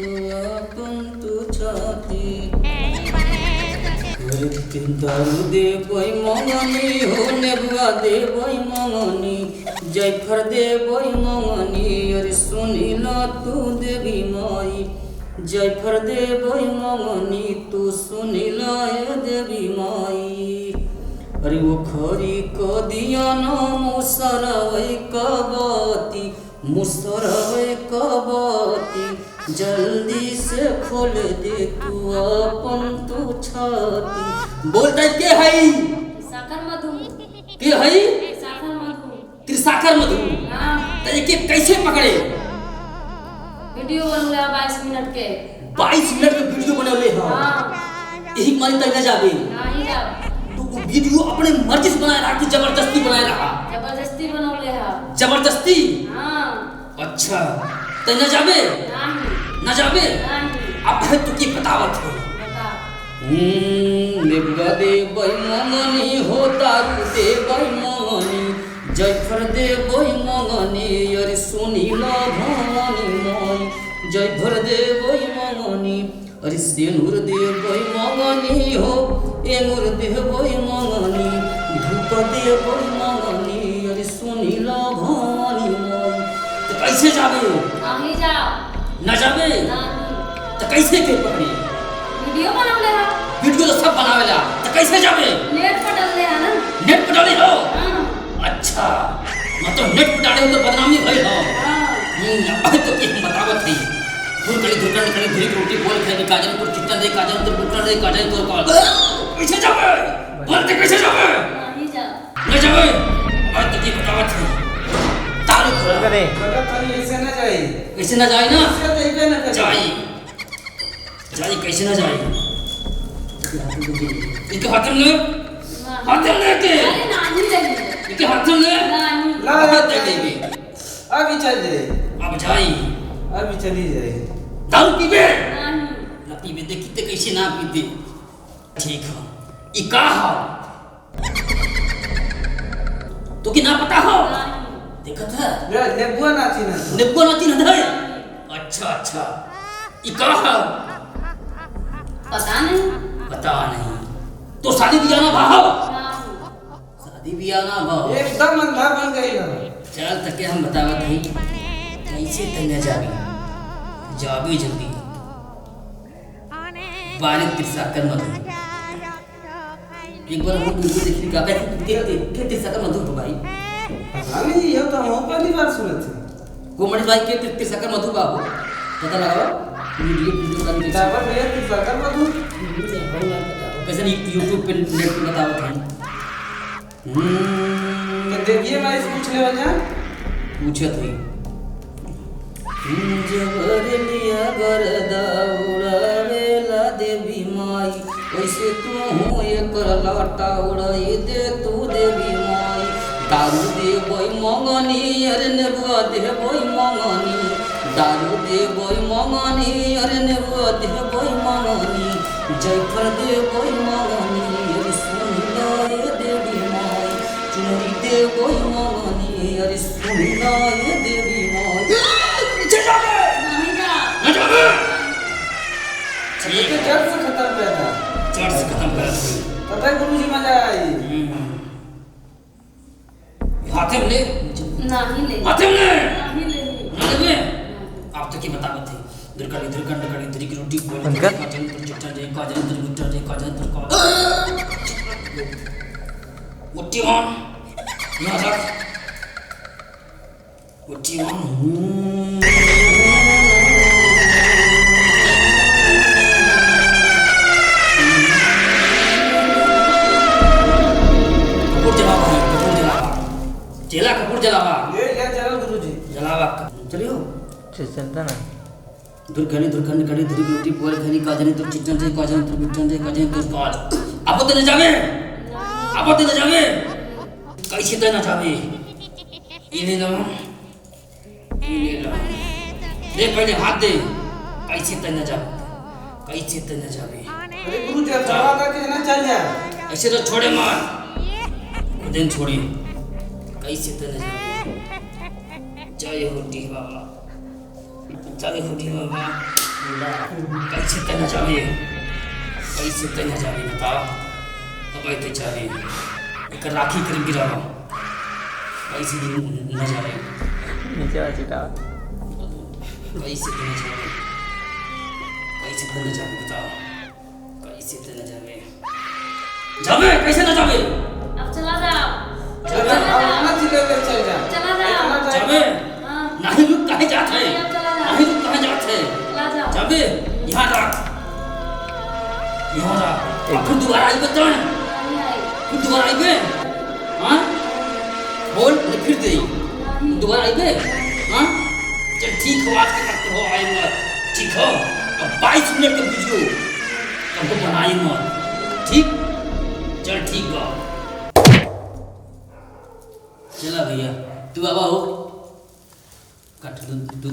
तू अपन तू छाती दारू दे बोई मंगनी हो नेबुआ दे बोई मंगनी जायफर दे बोई मंगनी अरे सुनी ला तू देवी माई जायफर दे बोई मंगनी तू सुनी ला देवी माई अरे वो खरी को दिया ना मुसरवे कबाती मुसरवे कबाती जल्दी से खोल दे तू अपन तू छाती बोलता के हई साकर मधु के हई साकर मधु त्रिसाकर मधु हां तो ये कैसे पकड़े वीडियो बनले 22 मिनट के 22 मिनट के वीडियो बनले हां यही मारी तक न जाबे नहीं जाओ तो वो वीडियो अपने मर्जी से बनाया रहा कि जबरदस्ती बनाया रहा जबरदस्ती बनौले है जबरदस्ती हां अच्छा तो न जाबे नहीं न जाबे नहीं अब है तू की बतावत हो बता नेबुआ दे बोई मंगनी हो दारू दे बोई मंगनी जायफर दे बोई मंगनी अरे सुनी ला भवानी मोई जायफर दे बोई मंगनी अरे सेनुर दे बोई मंगनी हो एंगुर दे बोई मंगनी धूप दे बोई मंगनी अरे सुनी ला भवानी मोई तो कैसे जाबे नहीं जाओ न जाबे नहीं तो कैसे के पकड़ी वीडियो बनौले है वीडियो तो सब बनावेला तो कैसे जाबे नेट पर डालले है ना नेट पर डाले हो हां अच्छा मतलब नेट पर डाले हो तो बदनामी भई हो हां अब तो की बतावत है दुर्गण करी धुरी रोटी बोल खाने काजन को चिट्टा दे काजन तो बुटना दे काजन तो कॉल कैसे जाबे बोलते कैसे जाबे नहीं जाओ न जाबे अब तो की बतावत है तारू खोला करे ऐसे ना जाए कैसे न जाए ना ऐसे ना जाए जाए कैसे न जाए इनके हाथ में हाथ में लेके अरे नहीं जाइए इनके हाथ में ले नहीं ला हाथ दे देंगे अभी चल जाए अब जाई अभी चली जाए दारू पीबे नहीं ना पीबे देखी ते कैसे ना पीते ठीक है ई का हो तो कि ना पता हो देखा था नेबुआ ना थी ना नेबुआ नाती ना धर अच्छा अच्छा ई का हो पता नहीं पता नहीं तो शादी ब्याह ना भाव नहीं शादी ब्याह ना भाव एकदम अंधा बन गई ना चल तक हम बतावत हई कैसे तन्ने जाबी जाबी जल्दी बारिक त्रिसाकर मधु एक बार हम वीडियो देखने का के त्रिसाकर मधु हो भाई अभी ये तो हम पहली बार सुने थे कोमड़ी भाई के त्रिसाकर मधु बाबू पता लगाओ वीडियो का डाबर भैया तू सरकार मधु कैसे YouTube पे नेट पे बतावत हई के देखिए मैं इस पूछ ले वजह पूछत हई जबर लिया गरदा उड़ावेला देवी माई वैसे तू हो एकर लाटा उड़ाई दे तू देवी माई दारू दे बोई मंगनी अरे नेबुआ दे बोई मंगनी दारू दे बोई मंगनी अरे नेबुआ दे बोई मंगनी जायफर दे बोई मंगनी अरे सुनी ला देवी माई चुनरी दे बोई मंगनी अरे सुनी ला देवी माई पीछे जाबे नहीं जाओ न जाबे ये तो जड़ से खत्म किया था जड़ से खत्म कर पता है गुरुजी मजा आई हाथे में ले नहीं ले हाथे में ले नहीं ले न लेबे आप तो की बतावत है दुर्गण धुरी की रोटी बोल उनका? काजन तो चिट्टा दे काजन तो गुट्टा दे काजन तो कॉल उठी ऑन यहाँ रख उठी ऑन कपूर जलावा है कपूर जलावा चेला कपूर जलावा ये क्या चलो गुरुजी जलावा चलियो चलता ना दुर्गणी धुरी की रोटी बोल खानी काजन तो चिट्टा दे काजन तो गुट्टा दे काजन तो कॉल आप तो न जावे आप तो न जावे कैसे तो न जावे इन्हें लो दे पहले हाथ दे कैसे तो न जावे कैसे तो न जावे अरे गुरुजी अब दवा करके ना चल जाए ऐसे तो छोड़े मत दिन छोड़ी कैसे तो न जावे जय हो डी बाबा जय हो डी बाबा कैसे कहना चाहे कैसे कहना चाहे बता अब तो चाहे एक राखी करीब गिरा कैसे दिन न जाए नीचे आ चिटा कैसे कहना चाहे कैसे कहना चाहे बता कैसे कहना चाहे जावे कैसे न जावे अब चला जाओ चल जा अपना चिल्ले ले चल जा चला जाओ जावे हाँ नहीं रुक कहीं जाते नहीं, अब चला जाओ। नहीं रुक कहीं जाते चला जाओ जावे यहाँ रख फिर दोबारा आई बता नहीं आई फिर दोबारा आई बे हाँ बोल नहीं फिर दे दोबारा आई बे हाँ चल ठीक हो आज के तक हो आएगा ठीक हो अब 22 मिनट का वीडियो हमको बनाई मत ठीक चल ठीक बा चला भैया तू बाबा हो कट दूध